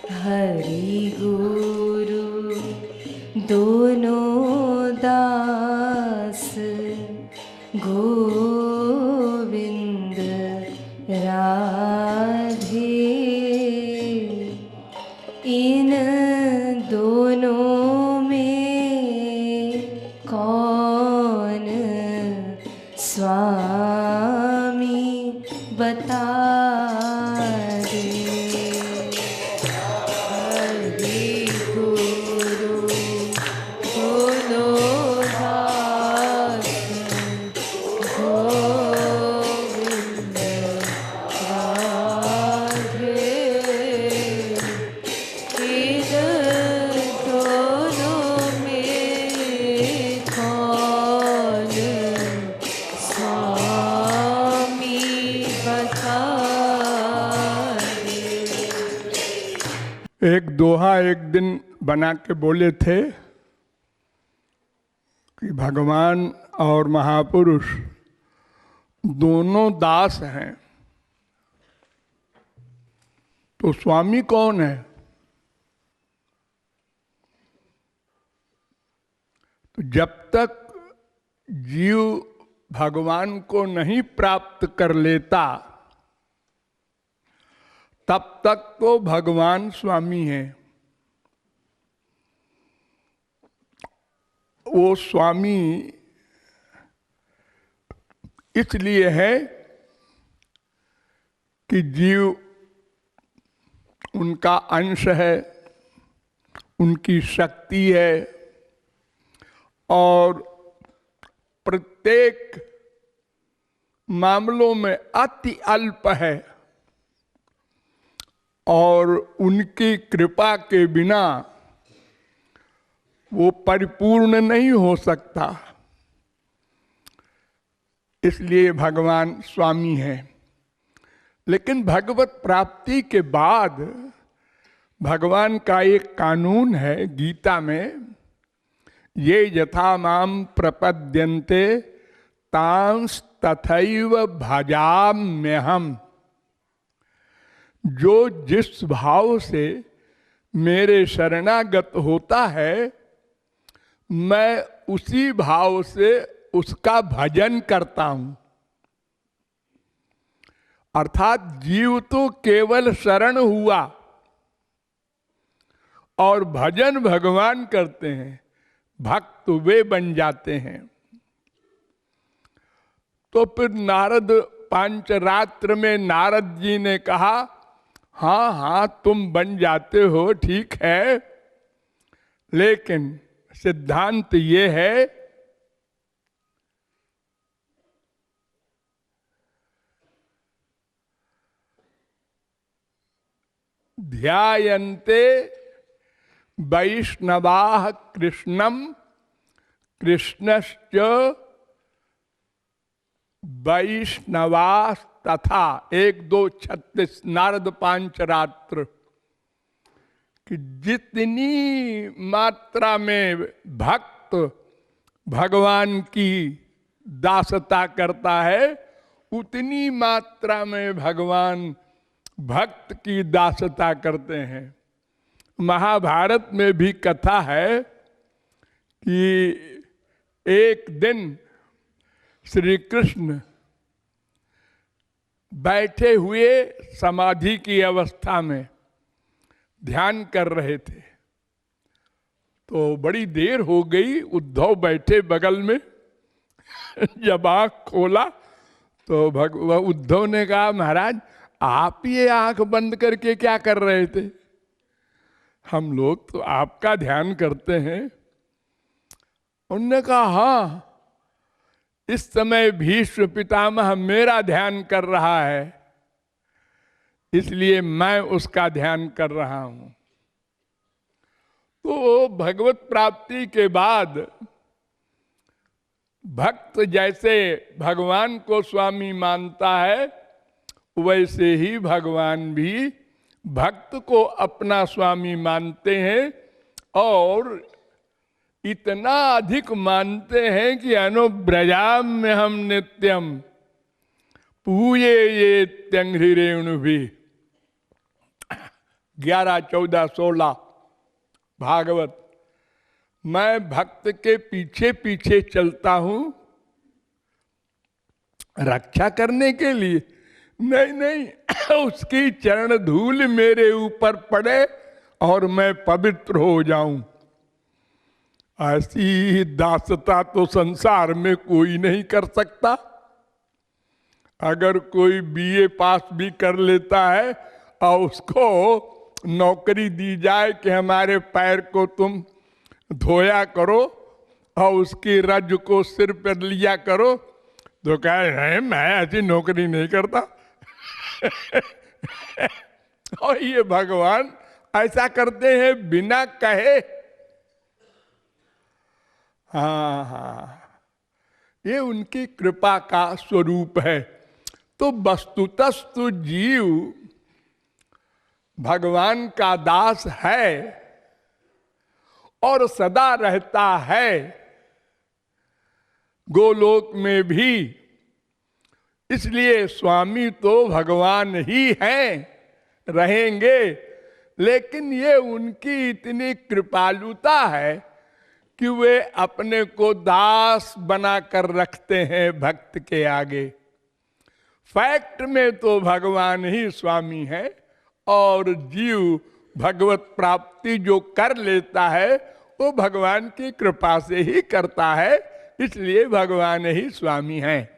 हरि गुरु दोनों दास, गोविंद राधे। इन दोनों में कौन स्वामी बता दे। हरि गुरु दोनों दास, गोविंद राधे। इन दोनों में कौन स्वामी बता दे। एक दोहा एक दिन बना के बोले थे कि भगवान और महापुरुष दोनों दास हैं, तो स्वामी कौन है? तो जब तक जीव भगवान को नहीं प्राप्त कर लेता तब तक तो भगवान स्वामी है। वो स्वामी इसलिए है कि जीव उनका अंश है, उनकी शक्ति है और प्रत्येक मामलों में अति अल्प है और उनकी कृपा के बिना वो परिपूर्ण नहीं हो सकता। इसलिए भगवान स्वामी है। लेकिन भगवत प्राप्ति के बाद भगवान का एक कानून है गीता में, ये यथा माम प्रपद्यन्ते तांस तथैव भजाम्यहम्। जो जिस भाव से मेरे शरणागत होता है मैं उसी भाव से उसका भजन करता हूं। अर्थात जीव तो केवल शरण हुआ और भजन भगवान करते हैं, भक्त वे बन जाते हैं। तो फिर नारद पांचरात्र में नारद जी ने कहा, हाँ हाँ तुम बन जाते हो, ठीक है, लेकिन सिद्धांत ये है ध्यायन्ते वैष्णवाः कृष्णं कृष्णश्च वैष्णवास्तथा। 1-2-36 नारद पांचरात्र कि जितनी मात्रा में भक्त भगवान की दासता करता है उतनी मात्रा में भगवान भक्त की दासता करते हैं। महाभारत में भी कथा है कि एक दिन श्री कृष्ण बैठे हुए समाधि की अवस्था में ध्यान कर रहे थे, तो बड़ी देर हो गई। उद्धव बैठे बगल में जब आंख खोला तो उद्धव ने कहा, महाराज आप ये आंख बंद करके क्या कर रहे थे? हम लोग तो आपका ध्यान करते हैं। उन्होंने कहा, हाँ इस समय भीष्म पितामह मेरा ध्यान कर रहा है, इसलिए मैं उसका ध्यान कर रहा हूं। तो भगवत प्राप्ति के बाद भक्त जैसे भगवान को स्वामी मानता है वैसे ही भगवान भी भक्त को अपना स्वामी मानते हैं और इतना अधिक मानते हैं कि अनुव्रजाम्य हम नित्यम पूये ये त्यंघ्रिरेणु भी। 11, 14, 16 भागवत। मैं भक्त के पीछे पीछे चलता हूं रक्षा करने के लिए, नहीं नहीं, उसकी चरण धूल मेरे ऊपर पड़े और मैं पवित्र हो जाऊं। ऐसी दासता तो संसार में कोई नहीं कर सकता। अगर कोई बीए पास भी कर लेता है और उसको नौकरी दी जाए कि हमारे पैर को तुम धोया करो और उसकी रज को सिर पर लिया करो, तो कहे नहीं मैं ऐसी नौकरी नहीं करता। और ये भगवान ऐसा करते हैं बिना कहे। हाँ हाँ, ये उनकी कृपा का स्वरूप है। तो वस्तुतस्तु जीव भगवान का दास है और सदा रहता है गोलोक में भी, इसलिए स्वामी तो भगवान ही हैं, रहेंगे। लेकिन ये उनकी इतनी कृपालुता है कि वे अपने को दास बनाकर रखते हैं भक्त के आगे। फैक्ट में तो भगवान ही स्वामी है और जीव भगवत प्राप्ति जो कर लेता है वो भगवान की कृपा से ही करता है, इसलिए भगवान ही स्वामी हैं।